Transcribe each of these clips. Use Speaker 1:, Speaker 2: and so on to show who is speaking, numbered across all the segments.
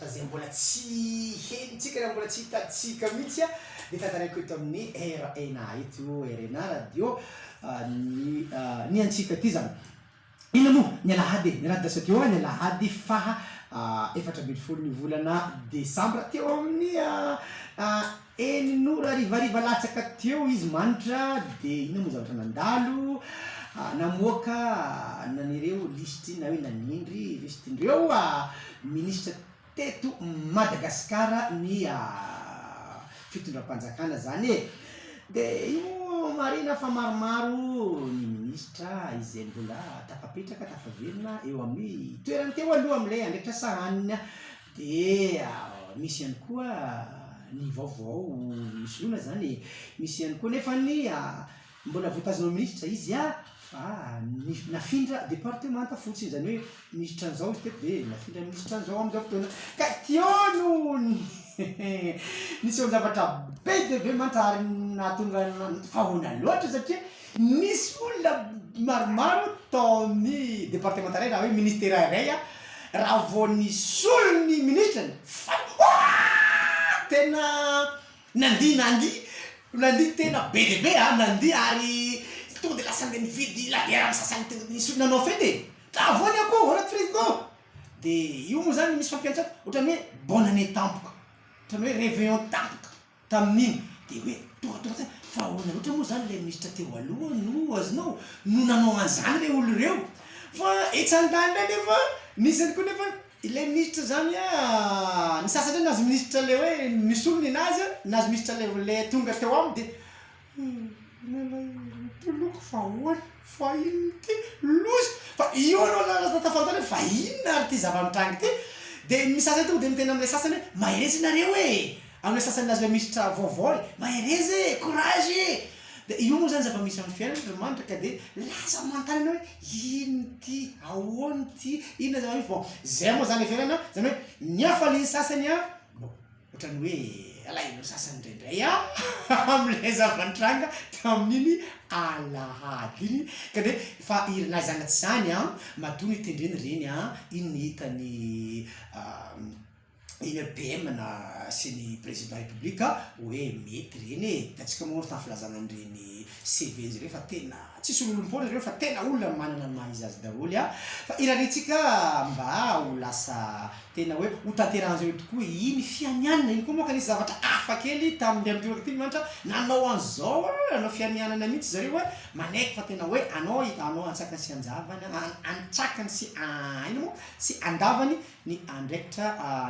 Speaker 1: zavatra zay mbola tsy henitsika na mbola tsy hitatsika mihitsy a de tantarako eto amin'ny RNA eto RNA radio ny antsika ty zany ino moa ny alahady ny raha dasa teo ny alahady faha 14 ny volana desambra teo amin'ny enin'ora rivariva latsaka teo izy manitra de ino moa zavatra nandalo namoaka nanireo listy na hoe nanindry listindreo ministre teto Madagasikara ny fitondram-panjakana zany e de io marina fa maromaro ny ministra izay mbola tafapetraka tafaverina eo amin'ny toerany teo aloha am'ilay andraitra sahanina de misy ihany koa ny vaovao misoloana zany misy ihany koa nefa ny mbola voatazona ministra izy fa nafindra départementa fotsiny zany hoe ministra an'izao izy teto de nafindra ministra an'izao am'izao fotoana ka teo no nisy eo zavatra be de be mantrary nahatonga fahoana loatra satria nisy olona maromaro tao amin'ny départementa ray raha hoe ministera ray raha vao nisolo ny ministrany fa tena nandihy tena be de be nandihy ary tonga de lasa andeha nividy labiera amy sasany nisolo nanao fety raha voany akoho hoana président de io moa zany misy fampiantsata ohatrany hoe bonne année tampoka ohatrany hoe réveillon tampoka tamin'iny de hoe tonga zany fa ahoana loatra moa zany le ministra teo aloha no azonao no nanao an'izany le olo reo fa etsantany le nefa nisy any koa nefa ilay ministra zany ny sasany nazy ministra le hoe misolo ny nazy ministra le tonga teo aminy de toloko fa hoany fa ino ty lozy fa io anao tafantany fa inona ary ty zava-mitrangy ty de misasany tonga de mitena am'ilay sasany hoe maherezy nareo e am'ilay sasany nazy le ministra vaovao maherezy courage de io moa zany zava-misy amin'ny fiainana Andriamanitra ka de lasa manontany anao hoe ino ty ahoany ty inona zava-misy bon zay moa zany fiainana zany hoe niafaliny sasany bon ohatrany hoe alaino sasany indraindray am'ilay zava-nitranga tamin'iny alahady iny ka de fa irina zanatsy zany matoa ny tendreny reny iny ny hitany iny PM na sy ny président république hoe mety reny tatsika moa tamy filazana an'ireny CV izy reo fa tena tsisy olom-poana reo fa tena olona manana ny maha izy azy daholo fa irahantsika mba ho lasa tena hoe ho tanterahan'izareo tokoa iny fianianana iny koa moa ka nisy zavatra hafa kely tamin'ny am'tiraka ty manitra nanao an'izao nanao fianianana mihitsy zareo hoe manaiky fa tena hoe anao antsakany sy anjavany antsakany sy ino moa sy andavany ny andraikitra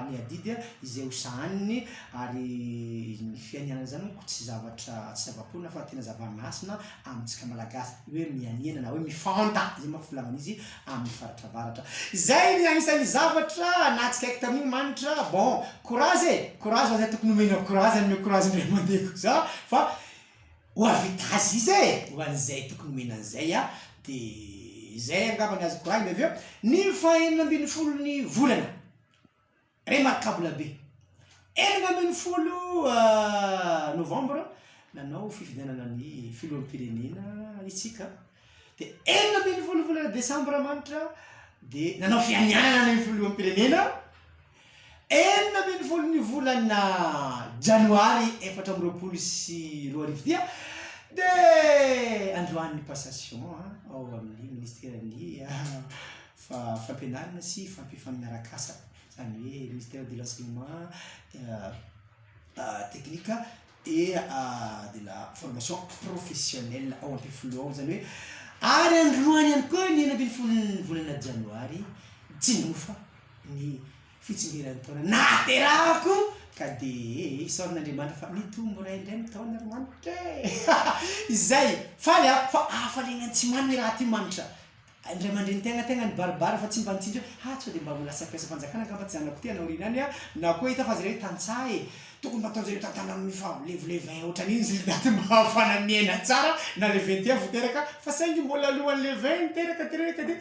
Speaker 1: ny adidy izay hosahaniny ary ny fianianana zany moko tsy zavatra tsy zava-ponina fa tena zava-masina amintsika malagasy hoe mianiana na hoe mifanta zay mako filamana izy amin'ny faratravaratra zay ny agnisan'ny zavatra na tsika aiky tamin'iny manitra bon courage zay tokony omena courage anome courage indray mandehako za fa ho avita azy izy ho an'izay tokony omena an'izay de zay angambany azy courage de aveo ny fahenina ambin'ny folo ny volana remarquable be 11 novembre nanao fifidianana ny filoham-pirenena itsika de 11 volana desambra manitra de nanao fianianana ny filoham-pirenena 11 ny volana janoary 2024 de androan'ny passation ao amin'ny ministère-ny fampianarana sy fampifaninarakasa zany hoe ministère de l'enseignement technique et de la formation professionnelle ao ampifolo zany hoe ary androany ihany koa ny 11 volana janoary tsy nofa ny fitsingeran'ny taona naterahako ka de isaorin'Andriamanitra fa mitombo ray indray mitaona Andriamanitra izay faly fa afalena tsy man'ny raha ty manitra indray mandreny tegna ny baribary fa tsy mba nitsindry tsy de mba molasa piasa fanjakana angamba ty zanako ty anaoriana any na koa hita fa zareo tantsaha tokony mba ataonjareo tantana amin'ny levo 20 ohatran'iny zay daty mba hafana miaina tsara na le 21 voteraka fa saingy mbola alohan'le 20 teraka de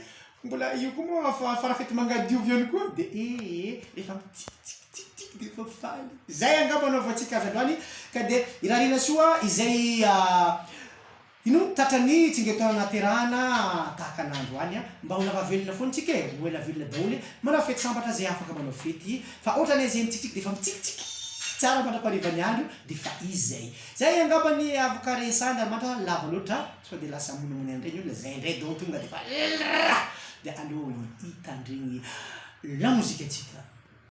Speaker 1: mbola io koa moa farafety mangadiovy ihany koa de rehefa mitikitikitika de fa faly zay angamba anaovantsika azy androany ka de irarina soa izay ino tatrany tsingetona naterahana tahaka an'andro any a mba ho lava velona foana tsika e ho ela velona daholy manao fety sambatra zay afaka manao fety fa ohatrany zay mitsikitsiky de fa mitsikitsiky tsara mandraparivany andro de fa izy zay angambany afaka resany matra lava loatra so de lasa monimony andregny olona zay ndray donc tonga de fa de aleo hitandregny la mozika atsika